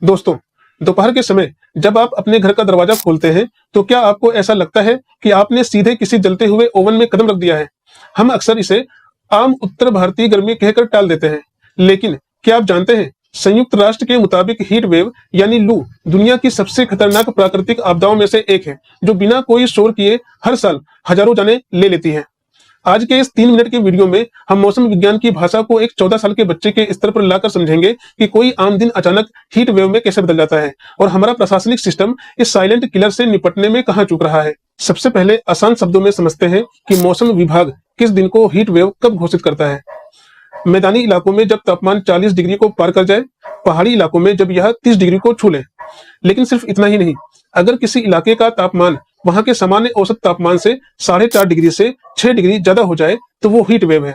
दोस्तों, दोपहर के समय जब आप अपने घर का दरवाजा खोलते हैं, तो क्या आपको ऐसा लगता है कि आपने सीधे किसी जलते हुए ओवन में कदम रख दिया है? हम अक्सर इसे आम उत्तर भारतीय गर्मी कहकर टाल देते हैं, लेकिन क्या आप जानते हैं, संयुक्त राष्ट्र के मुताबिक हीट वेव यानी लू दुनिया की सबसे खतरनाक प्राकृतिक आपदाओं में से एक है, जो बिना कोई शोर किए हर साल हजारों जानें ले लेती है। आज के इस 3 मिनट के वीडियो में हम मौसम विज्ञान की भाषा को एक 14 साल के बच्चे के स्तर पर लाकर समझेंगे कि कोई आम दिन अचानक हीट वेव में कैसे बदल जाता है और हमारा प्रशासनिक सिस्टम इस साइलेंट किलर से निपटने में कहां चूक रहा है। सबसे पहले आसान शब्दों में समझते हैं कि मौसम विभाग किस दिन को हीट वेव कब घोषित करता है। मैदानी इलाकों में जब तापमान 40 डिग्री को पार कर जाए, पहाड़ी इलाकों में जब यह 30 डिग्री को छू ले। लेकिन सिर्फ इतना ही नहीं, अगर किसी इलाके का तापमान वहां के सामान्य औसत तापमान से 4.5 डिग्री से 6 डिग्री ज्यादा हो जाए तो वो हीट वेव है।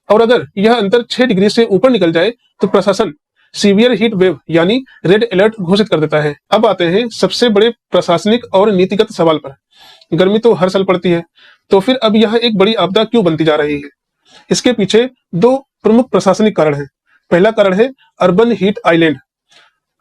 और अगर यह अंतर 6 डिग्री से ऊपर निकल जाए तो प्रशासन सीवियर हीट वेव यानी रेड अलर्ट घोषित कर देता है। अब आते हैं सबसे बड़े प्रशासनिक और नीतिगत सवाल पर। गर्मी तो हर साल पड़ती है, तो फिर अब यह एक बड़ी आपदा क्यों बनती जा रही है? इसके पीछे 2 प्रमुख प्रशासनिक कारण हैं। पहला कारण है अर्बन हीट आइलैंड।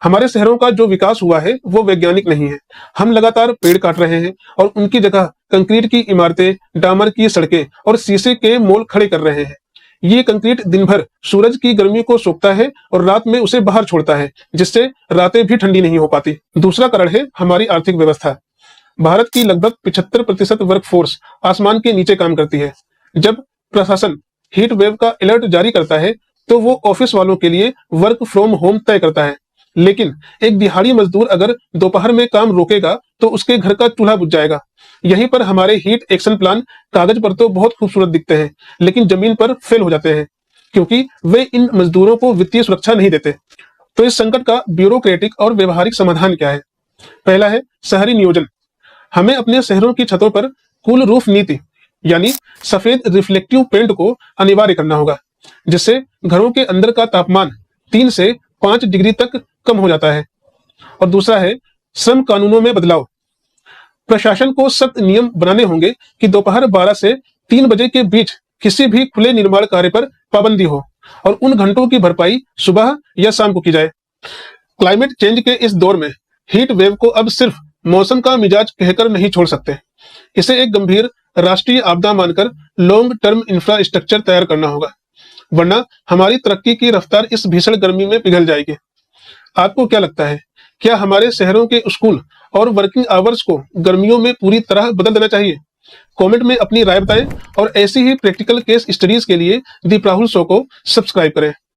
हमारे शहरों का जो विकास हुआ है वो वैज्ञानिक नहीं है। हम लगातार पेड़ काट रहे हैं और उनकी जगह कंक्रीट की इमारतें, डामर की सड़कें और शीशे के मॉल खड़े कर रहे हैं। ये कंक्रीट दिन भर सूरज की गर्मी को सोखता है और रात में उसे बाहर छोड़ता है, जिससे रातें भी ठंडी नहीं हो पाती। दूसरा कारण है हमारी आर्थिक व्यवस्था। भारत की लगभग 75% वर्कफोर्स आसमान के नीचे काम करती है। जब प्रशासन हीट वेव का अलर्ट जारी करता है तो वो ऑफिस वालों के लिए वर्क फ्रॉम होम तय करता है, लेकिन एक दिहाड़ी मजदूर अगर दोपहर में काम रोकेगा तो उसके घर का चूल्हा बुझ जाएगा। यहीं पर हमारे हीट एक्शन प्लान कागज पर तो बहुत खूबसूरत दिखते हैं, लेकिन जमीन पर फेल हो जाते हैं, क्योंकि वे इन मजदूरों को वित्तीय सुरक्षा नहीं देते। तो इस संकट का ब्यूरोक्रेटिक और व्यवहारिक समाधान क्या है? पहला है शहरी नियोजन। हमें अपने शहरों की छतों पर कूल रूफ नीति यानी सफेद रिफ्लेक्टिव पेंट को अनिवार्य करना होगा, जिससे घरों के अंदर का तापमान 3 से 5 डिग्री तक कम हो जाता है। और दूसरा है श्रम कानूनों में बदलाव। प्रशासन को सख्त नियम बनाने होंगे कि दोपहर 12 से 3 बजे के बीच किसी भी खुले निर्माण कार्य पर पाबंदी हो और उन घंटों की भरपाई सुबह या शाम को की जाए। क्लाइमेट चेंज के इस दौर में हीट वेव को अब सिर्फ मौसम का मिजाज कहकर नहीं छोड़ सकते। इसे एक गंभीर राष्ट्रीय आपदा मानकर लॉन्ग टर्म इंफ्रास्ट्रक्चर तैयार करना होगा, वरना हमारी तरक्की की रफ्तार इस भीषण गर्मी में पिघल जाएगी। आपको क्या लगता है, क्या हमारे शहरों के स्कूल और वर्किंग आवर्स को गर्मियों में पूरी तरह बदल देना चाहिए? कमेंट में अपनी राय बताएं और ऐसी ही प्रैक्टिकल केस स्टडीज के लिए दीप राहुल शो को सब्सक्राइब करें।